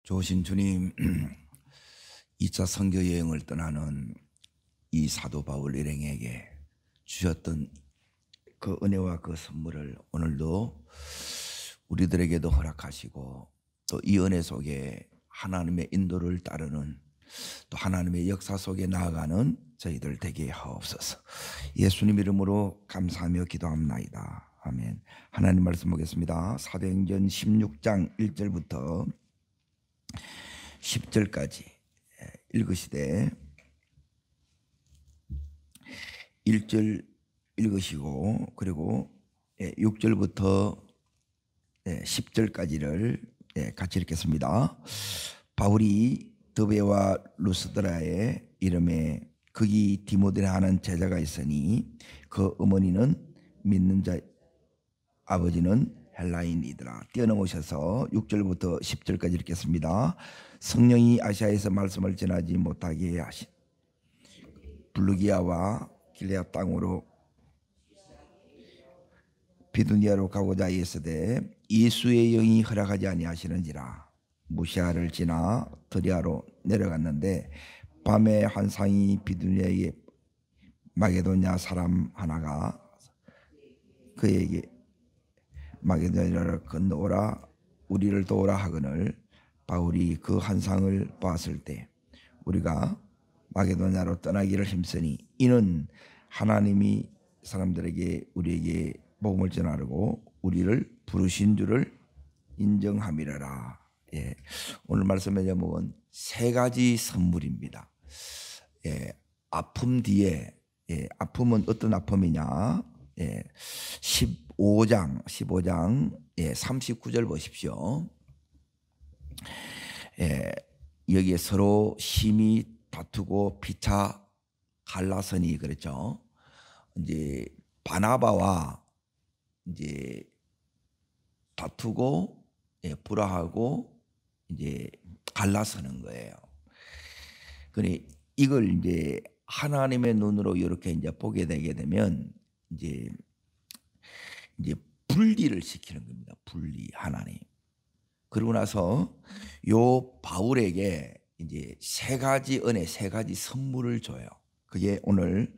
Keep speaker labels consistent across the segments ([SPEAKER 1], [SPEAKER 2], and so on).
[SPEAKER 1] 좋으신 주님, 2차 선교 여행을 떠나는 이 사도 바울 일행에게 주셨던 그 은혜와 그 선물을 오늘도 우리들에게도 허락하시고, 또 이 은혜 속에 하나님의 인도를 따르는, 또 하나님의 역사 속에 나아가는 저희들 되게 하옵소서. 예수님 이름으로 감사하며 기도합나이다. 아멘. 하나님 말씀 보겠습니다. 사도행전 16장 1절부터 10절까지 읽으시되 1절 읽으시고, 그리고 6절부터 10절까지를 같이 읽겠습니다. 바울이 더베와 루스드라의 이름에 거기 디모데라 하는 제자가 있으니 그 어머니는 믿는 자, 아버지는 헬라인이더라. 뛰어넘으셔서 6절부터 10절까지 읽겠습니다. 성령이 아시아에서 말씀을 전하지 못하게 하신 블루기아와 길레아 땅으로 비두니아로 가고자 했으되 예수의 영이 허락하지 아니하시는지라 무시아를 지나 드리아로 내려갔는데 밤에 한 상이 비두니아의 마게도냐 사람 하나가 그에게 마게도냐를 건너오라 우리를 도우라 하거늘 바울이 그 한상을 봤을 때 우리가 마게도냐로 떠나기를 힘쓰니 이는 하나님이 사람들에게 우리에게 복음을 전하려고 우리를 부르신 줄을 인정함이라라. 오늘 말씀의 제목은 세 가지 선물입니다. 아픔 뒤에, 아픔은 어떤 아픔이냐? 15장 39절 보십시오. 여기에 서로 심히 다투고 피차 갈라서니 그랬죠. 이제 바나바와 이제 다투고 불화하고 이제 갈라서는 거예요. 그래 이걸 이제 하나님의 눈으로 이렇게 이제 보게 되게 되면 이제 분리를 시키는 겁니다. 분리 하나님. 그러고 나서 요 바울에게 이제 세 가지 은혜, 세 가지 선물을 줘요. 그게 오늘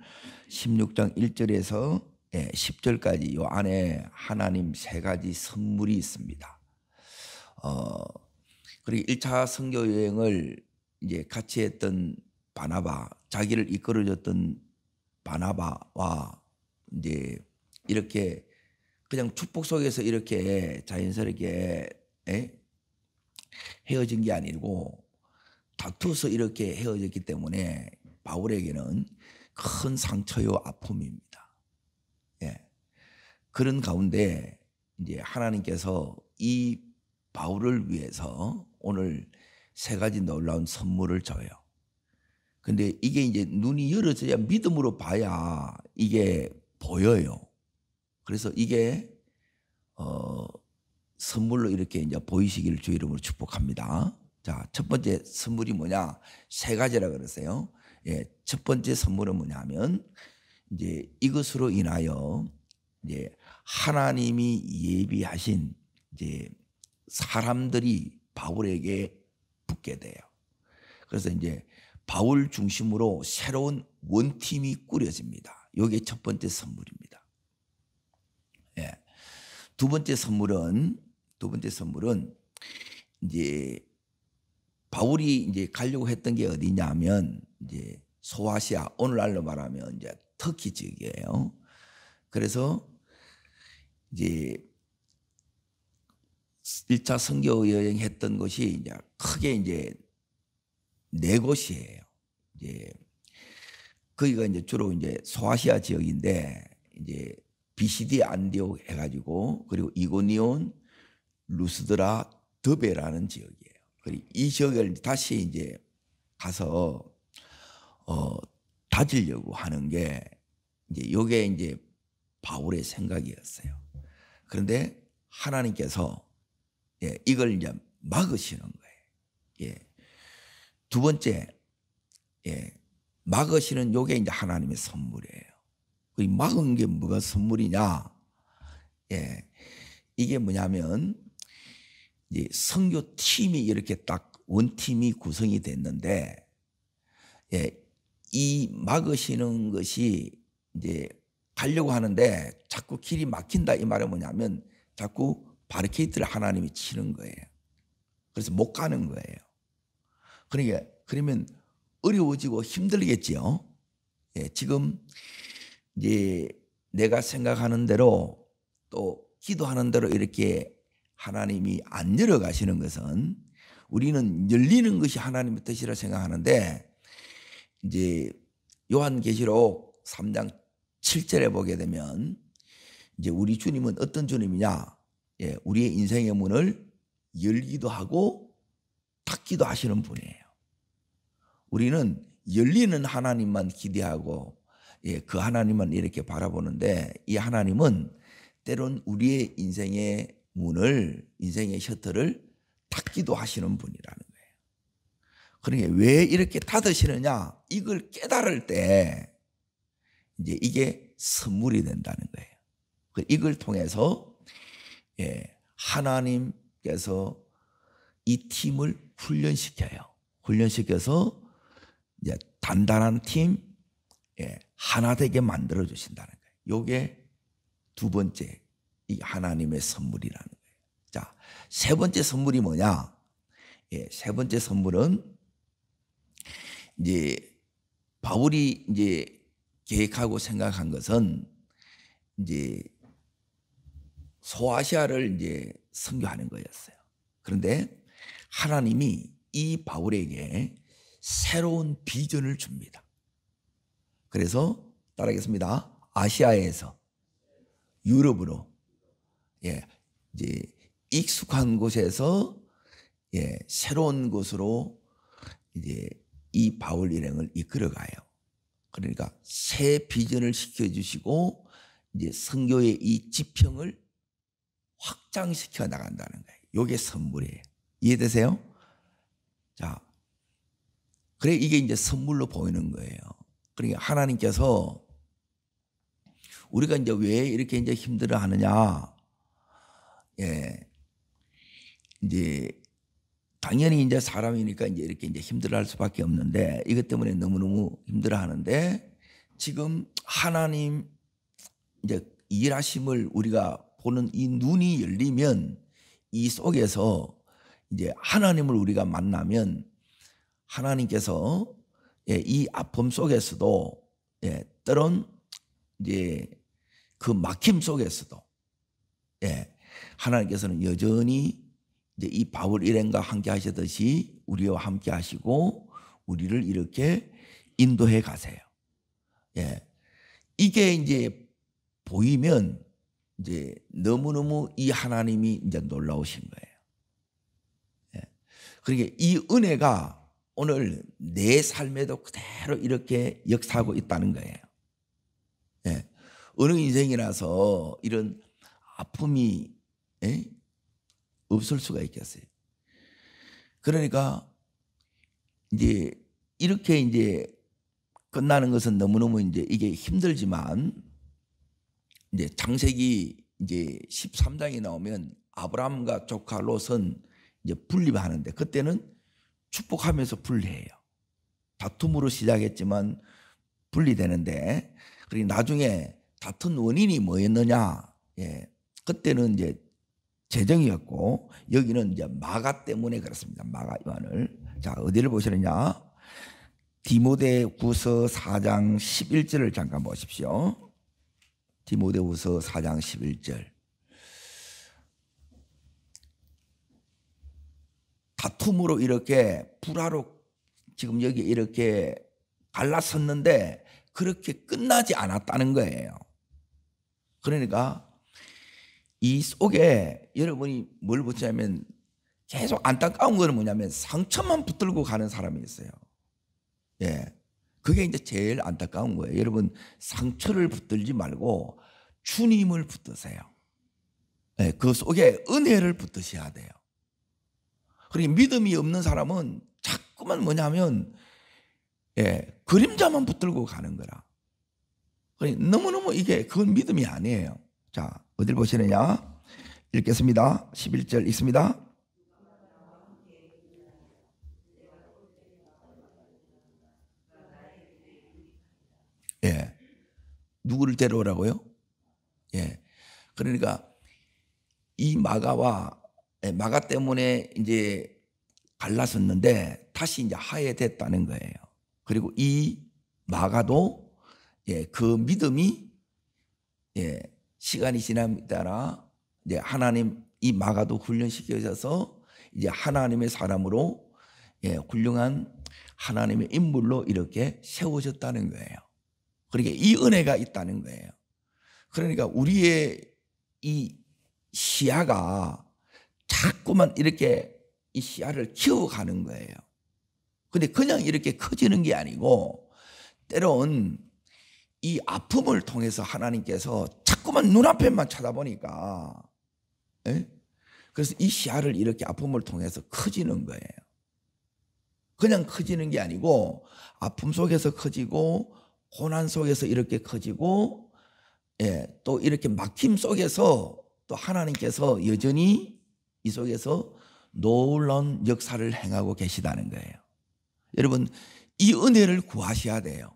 [SPEAKER 1] 16장 1절에서 10절까지 요 안에 하나님 세 가지 선물이 있습니다. 그리고 1차 선교 여행을 이제 같이 했던 바나바, 자기를 이끌어줬던 바나바와 이제 이렇게 그냥 축복 속에서 이렇게 자연스럽게 헤어진 게 아니고 다투어서 이렇게 헤어졌기 때문에 바울에게는 큰 상처요 아픔입니다. 그런 가운데 이제 하나님께서 이 바울을 위해서 오늘 세 가지 놀라운 선물을 줘요. 근데 이게 이제 눈이 열어져야 믿음으로 봐야 이게 보여요. 그래서 이게 선물로 이렇게 이제 보이시기를 주 이름으로 축복합니다. 자, 첫 번째 선물이 뭐냐? 세 가지라 그랬어요. 첫 번째 선물은 뭐냐면 이제 이것으로 인하여 이제 하나님이 예비하신 이제 사람들이 바울에게 붙게 돼요. 그래서 이제 바울 중심으로 새로운 원팀이 꾸려집니다. 이게 첫 번째 선물입니다. 두 번째 선물은 이제 바울이 이제 가려고 했던 게 어디냐면 이제 소아시아, 오늘날로 말하면 이제 터키 지역이에요. 그래서 이제 1차 선교 여행 했던 곳이 이제 크게 이제 네 곳이에요. 이제 거기가 이제 주로 이제 소아시아 지역인데 이제 비시디 안디옥 해가지고 그리고 이고니온, 루스드라, 더베라는 지역이에요. 그리고 이 지역을 다시 이제 가서 다지려고 하는 게 이제 요게 이제 바울의 생각이었어요. 그런데 하나님께서 이걸 이제 막으시는 거예요. 두 번째, 막으시는 요게 이제 하나님의 선물이에요. 그 막은 게 뭐가 선물이냐? 이게 뭐냐면 이제 선교 팀이 이렇게 딱 원팀이 구성이 됐는데, 예, 이 막으시는 것이 이제 가려고 하는데 자꾸 길이 막힌다, 이 말은 뭐냐면 자꾸 바리케이트를 하나님이 치는 거예요. 그래서 못 가는 거예요. 그러니까 그러면 어려워지고 힘들겠지요. 예, 지금 이제 내가 생각하는 대로 또 기도하는 대로 이렇게 하나님이 안 열어가시는 것은, 우리는 열리는 것이 하나님의 뜻이라 생각하는데, 이제 요한계시록 3장 7절에 보게 되면 이제 우리 주님은 어떤 주님이냐? 예, 우리의 인생의 문을 열기도 하고 닫기도 하시는 분이에요. 우리는 열리는 하나님만 기대하고, 예, 그 하나님만 이렇게 바라보는데, 이 하나님은 때론 우리의 인생의 문을, 인생의 셔터를 닫기도 하시는 분이라는 거예요. 그러니까 왜 이렇게 닫으시느냐? 이걸 깨달을 때 이제 이게 선물이 된다는 거예요. 이걸 통해서, 예, 하나님께서 이 팀을 훈련시켜요. 훈련시켜서 이제 단단한 팀, 예, 하나 되게 만들어 주신다는 거예요. 이게 두 번째, 이 하나님의 선물이라는 거예요. 자, 세 번째 선물이 뭐냐? 예, 세 번째 선물은 이제 바울이 이제 계획하고 생각한 것은 이제 소아시아를 이제 선교하는 거였어요. 그런데 하나님이 이 바울에게 새로운 비전을 줍니다. 그래서 따라하겠습니다. 아시아에서 유럽으로, 예, 이제 익숙한 곳에서, 예, 새로운 곳으로 이제 이 바울 일행을 이끌어가요. 그러니까 새 비전을 시켜주시고 이제 선교의 이 지평을 확장시켜 나간다는 거예요. 이게 선물이에요. 이해되세요? 자, 그래 이게 이제 선물로 보이는 거예요. 그러니까 하나님께서 우리가 이제 왜 이렇게 이제 힘들어 하느냐? 예, 이제 당연히 이제 사람이니까 이제 이렇게 이제 힘들어 할 수밖에 없는데, 이것 때문에 너무너무 힘들어 하는데, 지금 하나님 이제 일하심을 우리가 보는 이 눈이 열리면, 이 속에서 이제 하나님을 우리가 만나면 하나님께서, 예, 이 아픔 속에서도, 예, 때론 이제 그 막힘 속에서도, 예, 하나님께서는 여전히 이제 이 바울 일행과 함께 하시듯이 우리와 함께 하시고 우리를 이렇게 인도해 가세요. 예, 이게 이제 보이면 이제 너무너무 이 하나님이 이제 놀라우신 거예요. 예, 그러니까 이 은혜가 오늘 내 삶에도 그대로 이렇게 역사하고 있다는 거예요. 예, 어느 인생이라서 이런 아픔이, 예? 없을 수가 있겠어요. 그러니까 이제 이렇게 이제 끝나는 것은 너무너무 이제 이게 힘들지만, 이제 창세기 이제 13장이 나오면 아브라함과 조카 롯은 이제 분리하는데, 그때는 축복하면서 분리해요. 다툼으로 시작했지만 분리되는데, 그리고 나중에 다툰 원인이 뭐였느냐? 예, 그때는 이제 재정이었고, 여기는 이제 마가 때문에 그렇습니다. 마가 요한을. 자, 어디를 보시느냐? 디모데후서 4장 11절을 잠깐 보십시오. 디모데후서 4장 11절. 다툼으로 이렇게 불화로 지금 여기 이렇게 갈라섰는데 그렇게 끝나지 않았다는 거예요. 그러니까 이 속에 여러분이 뭘 붙이냐면, 계속 안타까운 거는 뭐냐면 상처만 붙들고 가는 사람이 있어요. 예, 그게 이제 제일 안타까운 거예요. 여러분, 상처를 붙들지 말고 주님을 붙드세요. 예, 그 속에 은혜를 붙드셔야 돼요. 그러니까 믿음이 없는 사람은 자꾸만 뭐냐면, 예, 그림자만 붙들고 가는 거라. 그러니까 너무너무 이게 그건 믿음이 아니에요. 자, 어딜 보시느냐? 읽겠습니다. 11절 읽습니다. 누구를 데려오라고요? 예. 그러니까 이 마가와 마가 때문에 이제 갈라섰는데 다시 이제 화해됐다는 거예요. 그리고 이 마가도 그 믿음이 시간이 지남에 따라 이제 하나님 이 마가도 훈련시켜져서 이제 하나님의 사람으로 훌륭한 하나님의 인물로 이렇게 세워졌다는 거예요. 그러니까 이 은혜가 있다는 거예요. 그러니까 우리의 이 시야가 자꾸만 이렇게 이 시야를 키워가는 거예요. 근데 그냥 이렇게 커지는 게 아니고 때론 이 아픔을 통해서 하나님께서 자꾸만 눈앞에만 쳐다보니까 그래서 이 시야를 이렇게 아픔을 통해서 커지는 거예요. 그냥 커지는 게 아니고 아픔 속에서 커지고 고난 속에서 이렇게 커지고 또 이렇게 막힘 속에서 또 하나님께서 여전히 이 속에서 놀라운 역사를 행하고 계시다는 거예요. 여러분 이 은혜를 구하셔야 돼요.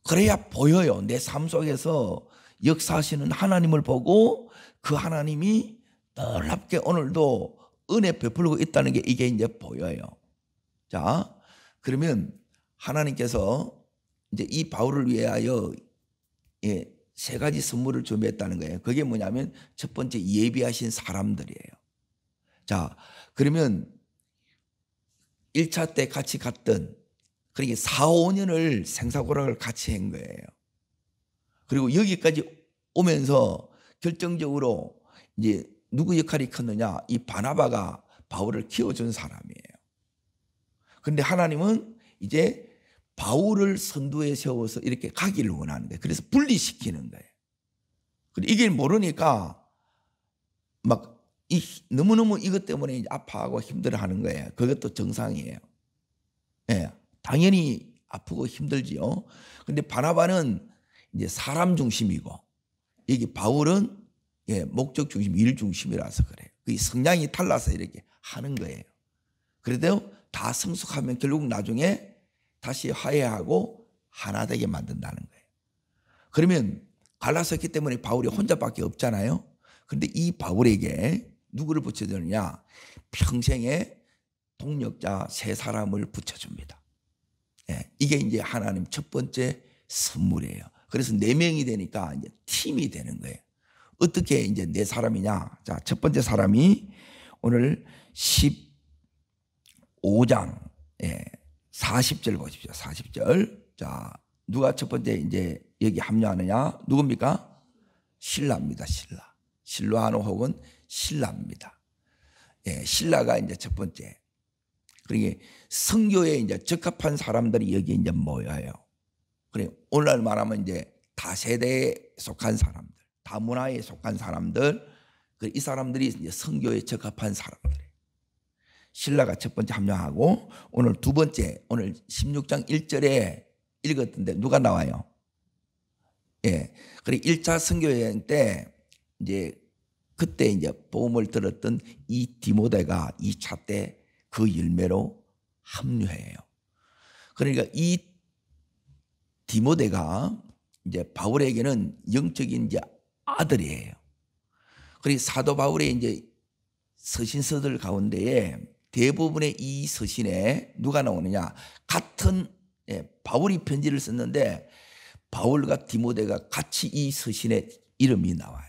[SPEAKER 1] 그래야 보여요. 내 삶 속에서 역사하시는 하나님을 보고 그 하나님이 놀랍게 오늘도 은혜 베풀고 있다는 게 이게 이제 보여요. 자, 그러면 하나님께서 이제 이 바울을 위하여 세 가지 선물을 준비했다는 거예요. 그게 뭐냐면 첫 번째 예비하신 사람들이에요. 자, 그러면 1차 때 같이 갔던 그러니까 4, 5년을 생사고락을 같이 한 거예요. 그리고 여기까지 오면서 결정적으로 이제 누구 역할이 컸느냐? 이 바나바가 바울을 키워준 사람이에요. 그런데 하나님은 이제 바울을 선두에 세워서 이렇게 가기를 원하는 거예요. 그래서 분리시키는 거예요. 이게 모르니까 막 너무너무 이것 때문에 이제 아파하고 힘들어하는 거예요. 그것도 정상이에요. 당연히 아프고 힘들지요. 근데 바나바는 이제 사람 중심이고 여기 바울은 목적 중심, 일 중심이라서 그래요. 그 성향이 달라서 이렇게 하는 거예요. 그래도 다 성숙하면 결국 나중에 다시 화해하고 하나 되게 만든다는 거예요. 그러면 갈라섰기 때문에 바울이 혼자밖에 없잖아요. 그런데 이 바울에게 누구를 붙여주느냐? 평생의 동력자 세 사람을 붙여줍니다. 이게 이제 하나님 첫 번째 선물이에요. 그래서 4명이 되니까 이제 팀이 되는 거예요. 어떻게 이제 4사람이냐? 자, 첫 번째 사람이 오늘 15장 40절 보십시오. 40절. 자, 누가 첫 번째 이제 여기 합류하느냐? 누굽니까? 신라입니다. 신라. 실로아노 혹은 신라입니다. 신라가 이제 첫 번째. 그러니까 선교에 이제 적합한 사람들이 여기 이제 모여요. 그래 오늘날 말하면 이제 다세대에 속한 사람들, 다문화에 속한 사람들, 이 사람들이 이제 선교에 적합한 사람들. 신라가 첫 번째 합류하고 오늘 두 번째, 오늘 16장 1절에 읽었던데 누가 나와요? 그래 1차 선교여행 때 이제 그때 이제 복음을 들었던 이 디모데가 2차 때 그 열매로 합류해요. 그러니까 이 디모데가 이제 바울에게는 영적인 이제 아들이에요. 그리고 사도 바울의 이제 서신서들 가운데에 대부분의 이 서신에 누가 나오느냐? 같은 바울이 편지를 썼는데 바울과 디모데가 같이 이 서신에 이름이 나와요.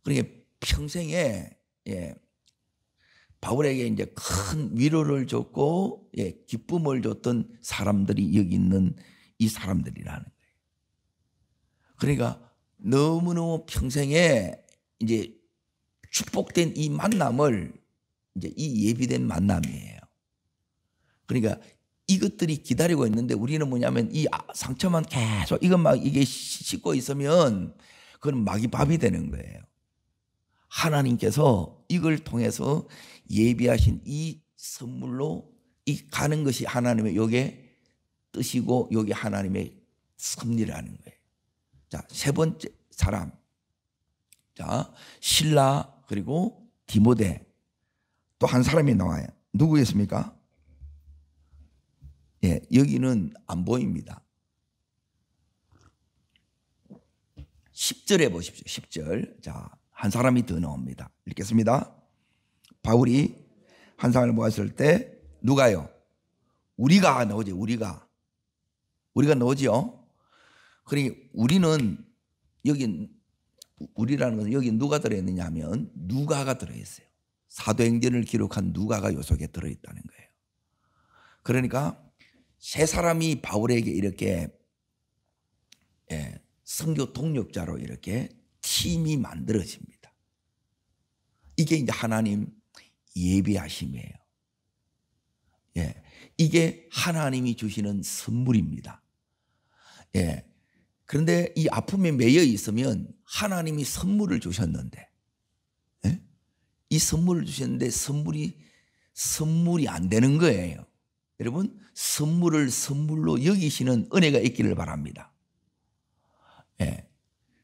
[SPEAKER 1] 그러니까 평생에 바울에게 이제 큰 위로를 줬고 기쁨을 줬던 사람들이 여기 있는 이 사람들이라는 거예요. 그러니까 너무너무 평생에 이제 축복된 이 만남을 이제 이 예비된 만남이에요. 그러니까 이것들이 기다리고 있는데 우리는 뭐냐면 이 상처만 계속 이것 막 이게 씻고 있으면 그건 막이 밥이 되는 거예요. 하나님께서 이걸 통해서 예비하신 이 선물로 이 가는 것이 하나님의 요게 뜻이고 요게 하나님의 섭리라는 거예요. 자, 세 번째 사람. 자, 신라 그리고 디모데 또 한 사람이 나와요. 누구였습니까? 여기는 안 보입니다. 10절에 보십시오. 10절. 자, 한 사람이 더 나옵니다. 읽겠습니다. 바울이 한 사람을 모았을 때 누가요? 우리가 나오죠. 우리가 나오죠. 그러니 우리는 여기 우리라는 것은 여기 누가 들어있느냐 하면 누가가 들어있어요. 사도행전을 기록한 누가가 요 속에 들어있다는 거예요. 그러니까 세 사람이 바울에게 이렇게 선교 동력자로 이렇게 팀이 만들어집니다. 이게 이제 하나님 예비하심이에요. 이게 하나님이 주시는 선물입니다. 그런데 이 아픔에 매여 있으면 하나님이 선물을 주셨는데, 이 선물을 주셨는데 선물이 안 되는 거예요. 여러분, 선물을 선물로 여기시는 은혜가 있기를 바랍니다.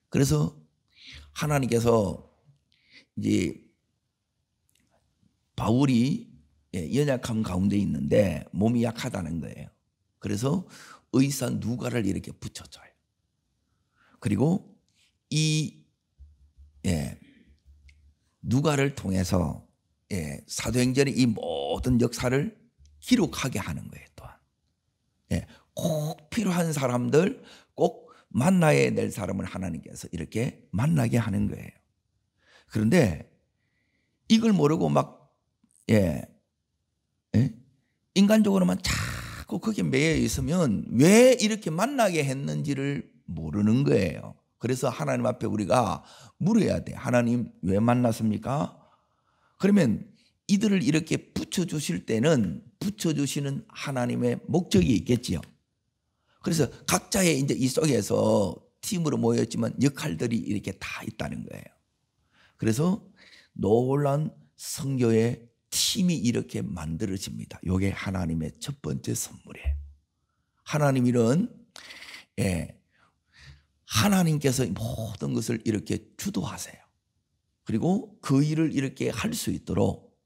[SPEAKER 1] 그래서 하나님께서 이제 바울이 연약함 가운데 있는데 몸이 약하다는 거예요. 그래서 의사 누가를 이렇게 붙여줘요. 그리고 이 누가를 통해서 사도행전의 이 모든 역사를 기록하게 하는 거예요. 또한 꼭 필요한 사람들, 꼭 만나야 될 사람을 하나님께서 이렇게 만나게 하는 거예요. 그런데 이걸 모르고 막 인간적으로만 자꾸 거기에 매여 있으면 왜 이렇게 만나게 했는지를 모르는 거예요. 그래서 하나님 앞에 우리가 물어야 돼. 하나님 왜 만났습니까? 그러면 이들을 이렇게 붙여주실 때는 붙여주시는 하나님의 목적이 있겠지요. 그래서 각자의 이제 이 속에서 팀으로 모였지만 역할들이 이렇게 다 있다는 거예요. 그래서 놀라운 선교의 팀이 이렇게 만들어집니다. 이게 하나님의 첫 번째 선물이에요. 하나님 일은 하나님께서 모든 것을 이렇게 주도하세요. 그리고 그 일을 이렇게 할 수 있도록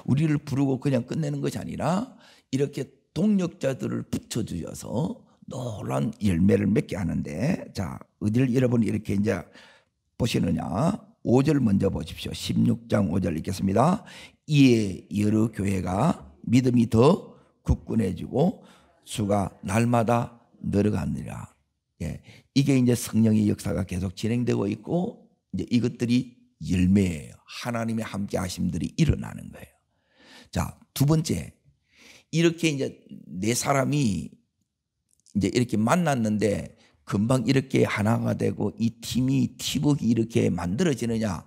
[SPEAKER 1] 우리를 부르고 그냥 끝내는 것이 아니라 이렇게 동력자들을 붙여주셔서 놀라운 열매를 맺게 하는데, 자, 어디를 여러분 이렇게 이제 보시느냐. 5절 먼저 보십시오. 16장 5절 읽겠습니다. 이에 여러 교회가 믿음이 더 굳건해지고 수가 날마다 늘어갑니다. 이게 이제 성령의 역사가 계속 진행되고 있고, 이제 이것들이 열매예요. 하나님의 함께 하심들이 일어나는 거예요. 자, 두 번째, 이렇게 이제 네 사람이 이제 이렇게 만났는데 금방 이렇게 하나가 되고 이 팀워크 이렇게 만들어지느냐?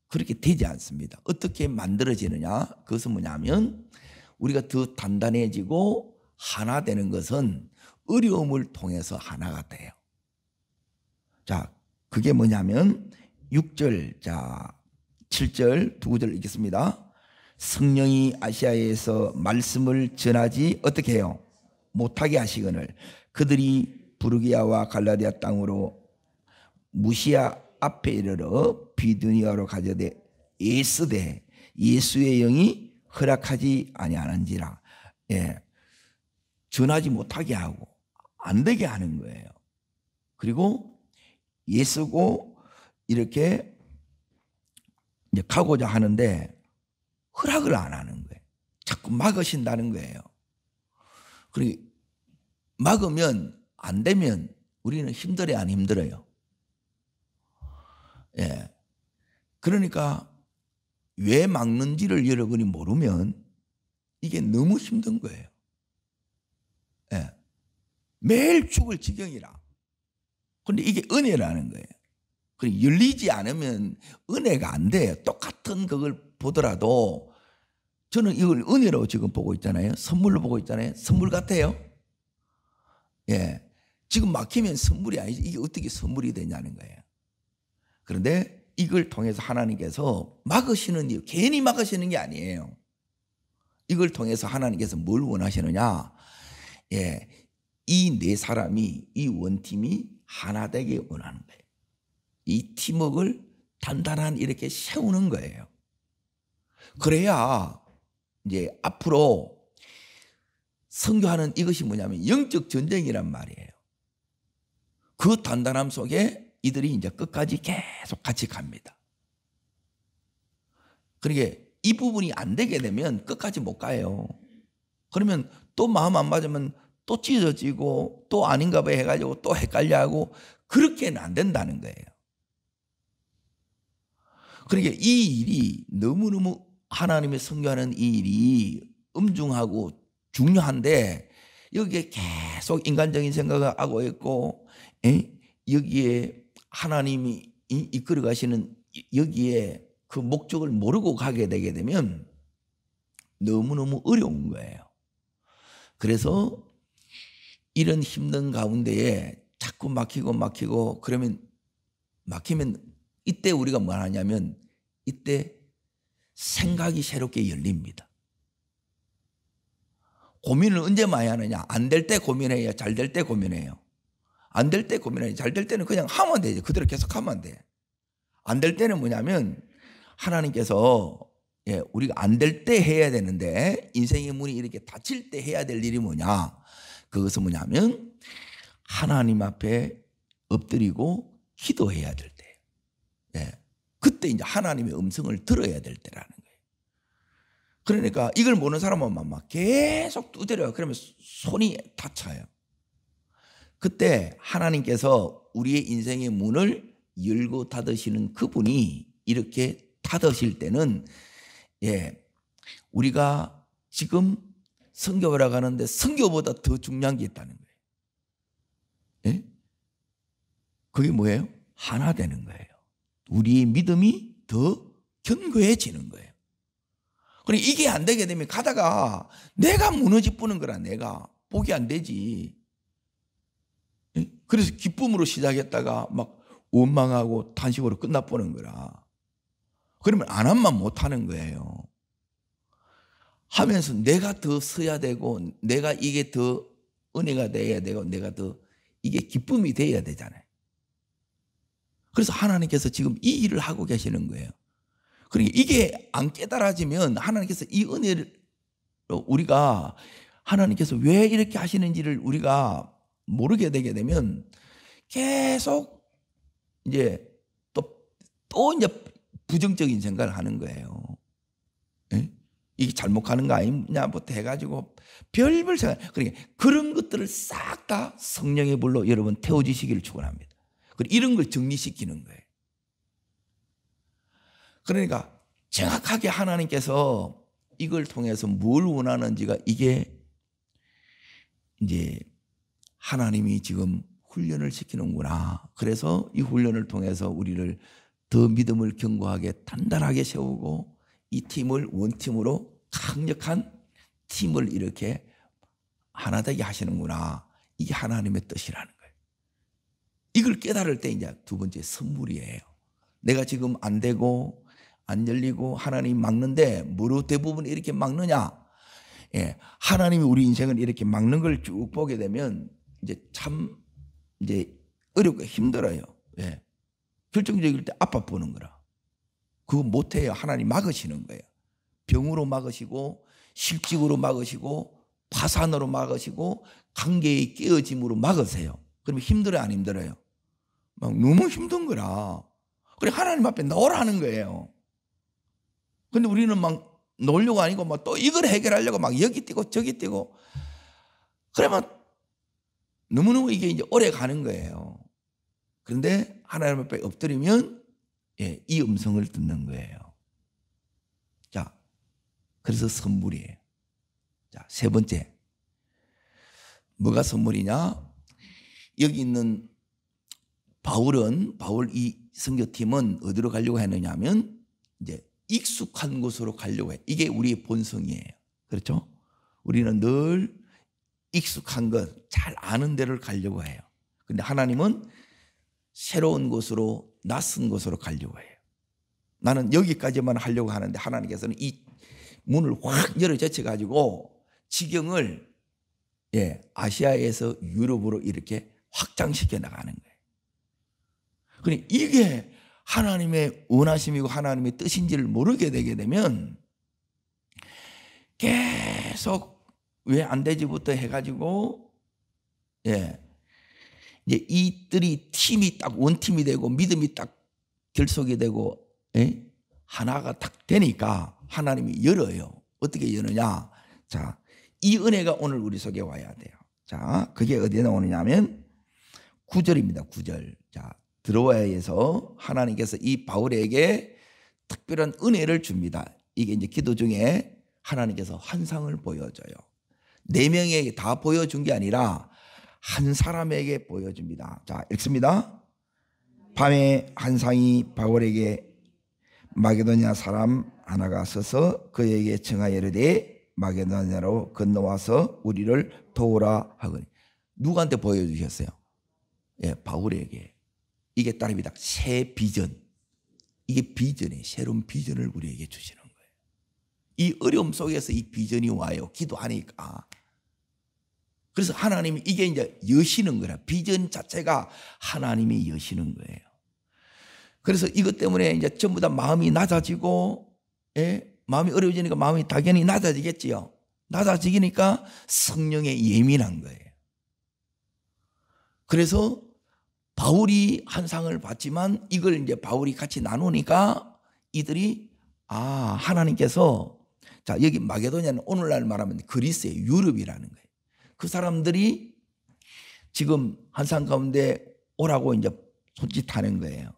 [SPEAKER 1] 그렇게 되지 않습니다. 어떻게 만들어지느냐? 그것은 뭐냐면 우리가 더 단단해지고 하나 되는 것은 어려움을 통해서 하나가 돼요. 자, 그게 뭐냐면 6절, 자, 7절, 두 구절 읽겠습니다. 성령이 아시아에서 말씀을 전하지 어떻게 해요? 못하게 하시거늘 그들이 부르기아와 갈라디아 땅으로 무시아 앞에 이르러 비두니아로 가져되 예수되 예수의 영이 허락하지 아니하는지라. 전하지 못하게 하고 안 되게 하는 거예요. 그리고 예수고 이렇게 이제 가고자 하는데 허락을 안 하는 거예요. 자꾸 막으신다는 거예요. 그리고 막으면 안 되면 우리는 힘들어요, 안 힘들어요? 그러니까 왜 막는지를 여러분이 모르면 이게 너무 힘든 거예요. 매일 죽을 지경이라. 그런데 이게 은혜라는 거예요. 그리고 열리지 않으면 은혜가 안 돼요. 똑같은 그걸 보더라도 저는 이걸 은혜로 지금 보고 있잖아요. 선물로 보고 있잖아요. 선물 같아요. 지금 막히면 선물이 아니지. 이게 어떻게 선물이 되냐는 거예요. 그런데 이걸 통해서 하나님께서 막으시는 이유, 괜히 막으시는 게 아니에요. 이걸 통해서 하나님께서 뭘 원하시느냐? 이 네 사람이, 이 원팀이 하나 되게 원하는 거예요. 이 팀워크를 단단한 이렇게 세우는 거예요. 그래야 이제 앞으로 선교하는 이것이 뭐냐면 영적 전쟁이란 말이에요. 그 단단함 속에 이들이 이제 끝까지 계속 같이 갑니다. 그러니까 이 부분이 안 되게 되면 끝까지 못 가요. 그러면 또 마음 안 맞으면 또 찢어지고 또 아닌가 봐 해가지고 또 헷갈려하고 그렇게는 안 된다는 거예요. 그러니까 이 일이 너무너무 하나님의 선교하는 이 일이 엄중하고 중요한데 여기에 계속 인간적인 생각을 하고 있고 여기에 하나님이 이끌어 가시는 여기에 그 목적을 모르고 가게 되게 되면 너무너무 어려운 거예요. 그래서 이런 힘든 가운데에 자꾸 막히고 그러면 막히면 이때 우리가 뭘 하냐면 이때 생각이 새롭게 열립니다. 고민을 언제 많이 하느냐? 안 될 때 고민해야 잘 될 때 고민해요. 안 될 때 고민해야 잘 될 때는 그냥 하면 되죠. 그대로 계속 하면 돼. 안 될 때는 뭐냐면 하나님께서 우리가 안 될 때 해야 되는데 인생의 문이 이렇게 닫힐 때 해야 될 일이 뭐냐? 그것은 뭐냐면 하나님 앞에 엎드리고 기도해야 될 때예요. 그때 이제 하나님의 음성을 들어야 될 때라는 거예요. 그러니까 이걸 모르는 사람은 막 계속 두드려요. 그러면 손이 다쳐요. 그때 하나님께서 우리의 인생의 문을 열고 닫으시는 그분이 이렇게 닫으실 때는 우리가 지금 선교하러 가는데 선교보다 더 중요한 게 있다는 거예요. 그게 뭐예요? 하나 되는 거예요. 우리의 믿음이 더 견고해지는 거예요. 그러니까 이게 안 되게 되면 가다가 내가 무너져 뿌는 거라. 내가 복이 안 되지. 그래서 기쁨으로 시작했다가 막 원망하고 탄식으로 끝나보는 거라. 그러면 안 하면 못하는 거예요. 하면서 내가 더 써야 되고 내가 이게 더 은혜가 돼야 되고 내가 더 이게 기쁨이 돼야 되잖아요. 그래서 하나님께서 지금 이 일을 하고 계시는 거예요. 그러니까 이게 안 깨달아지면 하나님께서 이 은혜를 우리가 하나님께서 왜 이렇게 하시는지를 우리가 모르게 되게 되면 계속 이제 또 이제 부정적인 생각을 하는 거예요. 이게 잘못 가는 거 아니냐부터 해가지고 별별 생각. 그러니까 그런 것들을 싹 다 성령의 불로 여러분 태워주시기를 축원합니다. 그리고 이런 걸 정리시키는 거예요. 그러니까 정확하게 하나님께서 이걸 통해서 뭘 원하는지가 이게 이제 하나님이 지금 훈련을 시키는구나. 그래서 이 훈련을 통해서 우리를 더 믿음을 견고하게 단단하게 세우고 이 팀을 원팀으로 강력한 팀을 이렇게 하나 되게 하시는구나. 이게 하나님의 뜻이라는 거예요. 이걸 깨달을 때 이제 두 번째 선물이에요. 내가 지금 안 되고 안 열리고 하나님이 막는데 뭐로 대부분 이렇게 막느냐? 하나님이 우리 인생을 이렇게 막는 걸 쭉 보게 되면 이제 참 이제 어렵고 힘들어요. 결정적일 때 아파 보는 거라. 그거 못해요. 하나님 막으시는 거예요. 병으로 막으시고 실직으로 막으시고 파산으로 막으시고 관계의 깨어짐으로 막으세요. 그러면 힘들어요? 안 힘들어요? 막 너무 힘든 거라. 그래 하나님 앞에 넣으라는 거예요. 근데 우리는 막 놓으려고 아니고 막 또 이걸 해결하려고 막 여기 뛰고 저기 뛰고 그러면 너무너무 이게 이제 오래 가는 거예요. 그런데 하나님 앞에 엎드리면 이 음성을 듣는 거예요. 자, 그래서 선물이에요. 자, 세 번째. 뭐가 선물이냐? 여기 있는 바울 이 선교팀은 어디로 가려고 했느냐면 이제 익숙한 곳으로 가려고 해. 이게 우리의 본성이에요. 그렇죠? 우리는 늘 익숙한 것, 잘 아는 데를 가려고 해요. 근데 하나님은 새로운 곳으로, 낯선 곳으로 가려고 해요. 나는 여기까지만 하려고 하는데 하나님께서는 이 문을 확 열어 제쳐가지고 지경을 아시아에서 유럽으로 이렇게 확장시켜 나가는 거예요. 그러니까 이게 하나님의 원하심이고 하나님의 뜻인지를 모르게 되게 되면 계속 왜 안 되지부터 해가지고 이제 이제 이들이 팀이 딱 원팀이 되고 믿음이 딱 결속이 되고 하나가 딱 되니까 하나님이 열어요. 어떻게 여느냐? 자, 이 은혜가 오늘 우리 속에 와야 돼요. 자, 그게 어디에 나오느냐면 9절입니다. 9절. 자, 들어와야 해서 하나님께서 이 바울에게 특별한 은혜를 줍니다. 이게 이제 기도 중에 하나님께서 환상을 보여줘요. 4명에게 다 보여준 게 아니라 한 사람에게 보여줍니다. 자, 읽습니다. 밤에 환상이 바울에게 마게도냐 사람 하나가 서서 그에게 청하여 이르되 마게도냐로 건너와서 우리를 도우라 하거니. 누구한테 보여주셨어요? 예, 바울에게. 이게 따릅니다. 새 비전. 이게 비전이에요. 새로운 비전을 우리에게 주시는 거예요. 이 어려움 속에서 이 비전이 와요. 기도하니까. 그래서 하나님이 이게 이제 여시는 거라. 비전 자체가 하나님이 여시는 거예요. 그래서 이것 때문에 이제 전부 다 마음이 낮아지고, 마음이 어려워지니까 마음이 당연히 낮아지겠지요. 낮아지니까 성령에 예민한 거예요. 그래서 바울이 환상을 봤지만 이걸 이제 바울이 같이 나누니까 이들이 하나님께서 자, 여기 마게도냐는 오늘날 말하면 그리스의 유럽이라는 거예요. 그 사람들이 지금 환상 가운데 오라고 이제 손짓하는 거예요.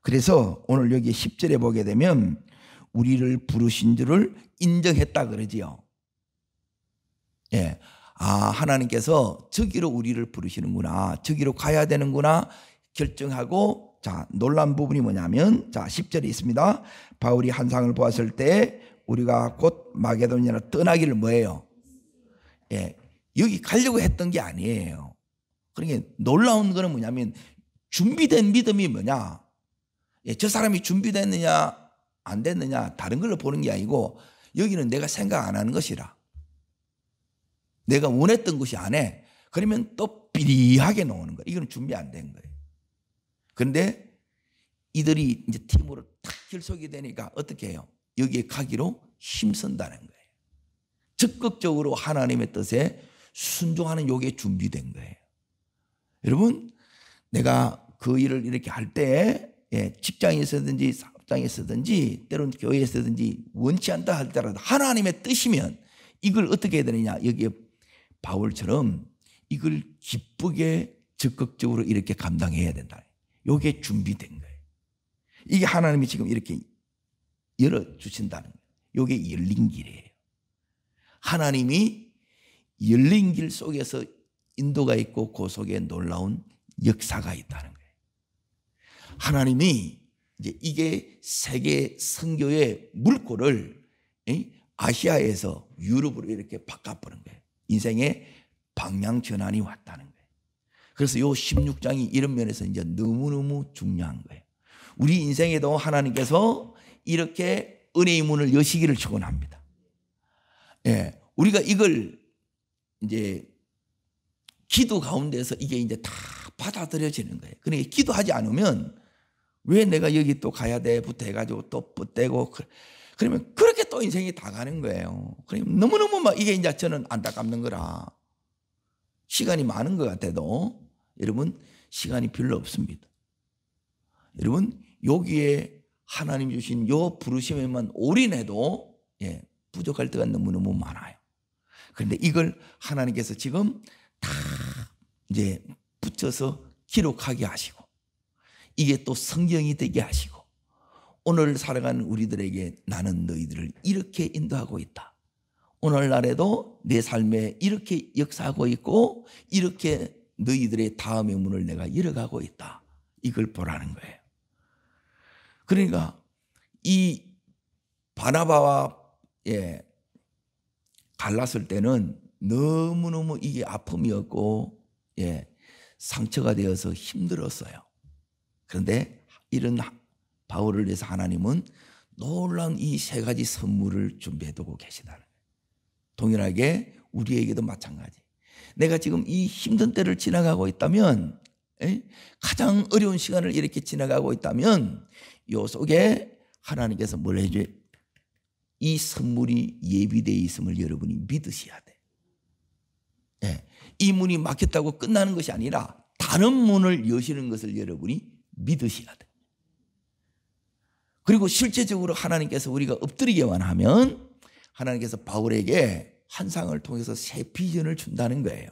[SPEAKER 1] 그래서 오늘 여기 10절에 보게 되면 우리를 부르신 줄을 인정했다 그러지요. 예. 하나님께서 저기로 우리를 부르시는구나. 저기로 가야 되는구나. 결정하고, 자, 놀란 부분이 뭐냐면, 자, 10절에 있습니다. 바울이 환상을 보았을 때 우리가 곧 마게도냐로 떠나기를 뭐예요? 예. 여기 가려고 했던 게 아니에요. 그러니까 놀라운 거는 뭐냐면 준비된 믿음이 뭐냐? 예, 저 사람이 준비됐느냐 안 됐느냐 다른 걸로 보는 게 아니고 여기는 내가 생각 안 하는 것이라. 내가 원했던 것이 안 해. 그러면 또 삐리하게 나오는 거예요. 이건 준비 안 된 거예요. 그런데 이들이 이제 팀으로 탁 결속이 되니까 어떻게 해요? 여기에 가기로 힘쓴다는 거예요. 적극적으로 하나님의 뜻에 순종하는 요게 준비된 거예요. 여러분, 내가 그 일을 이렇게 할 때 직장에서든지 사업장에서든지 때로는 교회에서든지 원치 않다 할지라도 하나님의 뜻이면 이걸 어떻게 해야 되느냐? 여기에 바울처럼 이걸 기쁘게 적극적으로 이렇게 감당해야 된다. 요게 준비된 거예요. 이게 하나님이 지금 이렇게 열어주신다는 거예요. 요게 열린 길이에요. 하나님이 열린 길 속에서 인도가 있고 그 속에 놀라운 역사가 있다는 거예요. 하나님이 이제 이게 세계 선교의 물꼬를 아시아에서 유럽으로 이렇게 바꿔버린 거예요. 인생의 방향 전환이 왔다는 거예요. 그래서 요 16장이 이런 면에서 이제 너무너무 중요한 거예요. 우리 인생에도 하나님께서 이렇게 은혜의 문을 여시기를 축원합니다. 예, 우리가 이걸 이제 기도 가운데서 이게 이제 다 받아들여지는 거예요. 그러니까 기도하지 않으면 왜 내가 여기 또 가야 돼?부터 해가지고 또 뻗대고 그러면 그렇게 또 인생이 다 가는 거예요. 그러면 너무너무 막 이게 이제 저는 안타깝는 거라. 시간이 많은 것 같아도 여러분 시간이 별로 없습니다. 여러분 여기에 하나님 주신 요 부르심에만 올인해도 부족할 때가 너무너무 많아요. 그런데 이걸 하나님께서 지금 다 이제 붙여서 기록하게 하시고 이게 또 성경이 되게 하시고 오늘 살아가는 우리들에게 나는 너희들을 이렇게 인도하고 있다. 오늘날에도 내 삶에 이렇게 역사하고 있고 이렇게 너희들의 다음의 문을 내가 열어가고 있다. 이걸 보라는 거예요. 그러니까 이 바나바와 갈랐을 때는 너무너무 이게 아픔이었고 상처가 되어서 힘들었어요. 그런데 이런 바울을 위해서 하나님은 놀라운 이 세 가지 선물을 준비해두고 계시다는 거예요. 동일하게 우리에게도 마찬가지. 내가 지금 이 힘든 때를 지나가고 있다면 가장 어려운 시간을 이렇게 지나가고 있다면 이 속에 하나님께서 뭘 해줘요? 이 선물이 예비되어 있음을 여러분이 믿으셔야 돼. 이 문이 막혔다고 끝나는 것이 아니라 다른 문을 여시는 것을 여러분이 믿으셔야 돼. 그리고 실제적으로 하나님께서 우리가 엎드리게만 하면 하나님께서 바울에게 환상을 통해서 새 비전을 준다는 거예요.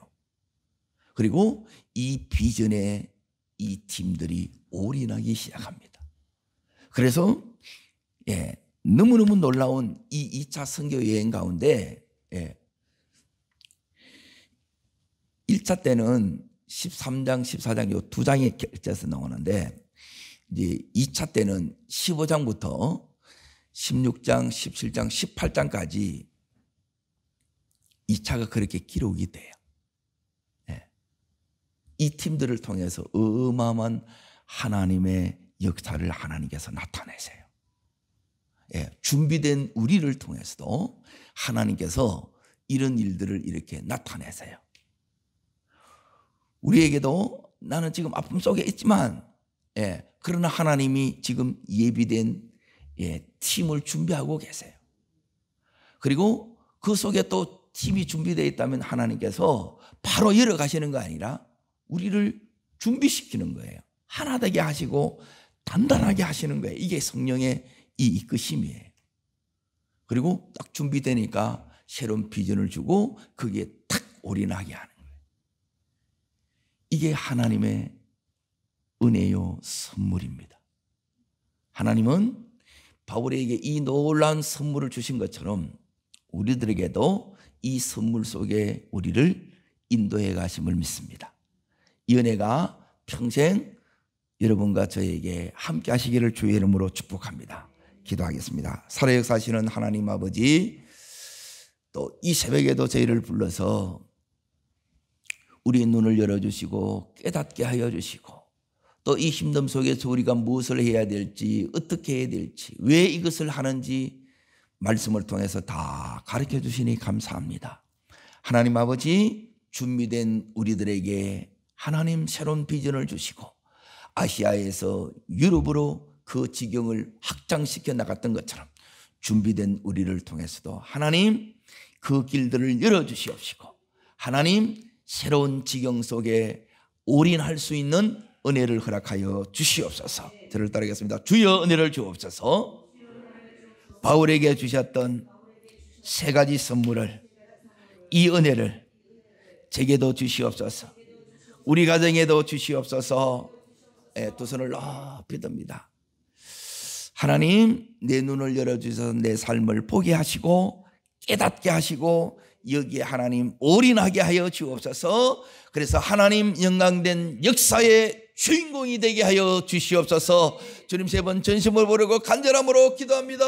[SPEAKER 1] 그리고 이 비전에 이 팀들이 올인하기 시작합니다. 그래서 너무너무 놀라운 이 2차 선교 여행 가운데 1차 때는 13장, 14장 요 두 장이 겹쳐서 나오는데 이제 2차 때는 15장부터 16장, 17장, 18장까지 2차가 그렇게 기록이 돼요. 이 팀들을 통해서 어마어마한 하나님의 역사를 하나님께서 나타내세요. 준비된 우리를 통해서도 하나님께서 이런 일들을 이렇게 나타내세요. 우리에게도 나는 지금 아픔 속에 있지만 그러나 하나님이 지금 예비된 팀을 준비하고 계세요. 그리고 그 속에 또 팀이 준비되어 있다면 하나님께서 바로 열어가시는 거 아니라 우리를 준비시키는 거예요. 하나 되게 하시고 단단하게 하시는 거예요. 이게 성령의 이 이끄심이에요. 그리고 딱 준비되니까 새로운 비전을 주고 거기에 탁 올인하게 하는 거예요. 이게 하나님의 은혜요 선물입니다. 하나님은 바울에게 이 놀라운 선물을 주신 것처럼 우리들에게도 이 선물 속에 우리를 인도해 가심을 믿습니다. 이 은혜가 평생 여러분과 저에게 함께 하시기를 주의 이름으로 축복합니다. 기도하겠습니다. 살아역사하시는 하나님 아버지, 또 이 새벽에도 저희를 불러서 우리의 눈을 열어주시고 깨닫게 하여 주시고 또 이 힘듦 속에서 우리가 무엇을 해야 될지 어떻게 해야 될지 왜 이것을 하는지 말씀을 통해서 다 가르쳐 주시니 감사합니다. 하나님 아버지, 준비된 우리들에게 하나님 새로운 비전을 주시고 아시아에서 유럽으로 그 지경을 확장시켜 나갔던 것처럼 준비된 우리를 통해서도 하나님 그 길들을 열어주시옵시고 하나님 새로운 지경 속에 올인할 수 있는 은혜를 허락하여 주시옵소서. 저를 따르겠습니다. 주여 은혜를 주옵소서. 바울에게 주셨던 세 가지 선물을, 이 은혜를 제게도 주시옵소서. 우리 가정에도 주시옵소서. 두 손을 높이 듭니다. 하나님, 내 눈을 열어주셔서 내 삶을 보게 하시고 깨닫게 하시고 여기에 하나님 올인하게 하여 주옵소서. 그래서 하나님 영광된 역사의 주인공이 되게 하여 주시옵소서. 주님 세 번 전심을 부르고 간절함으로 기도합니다.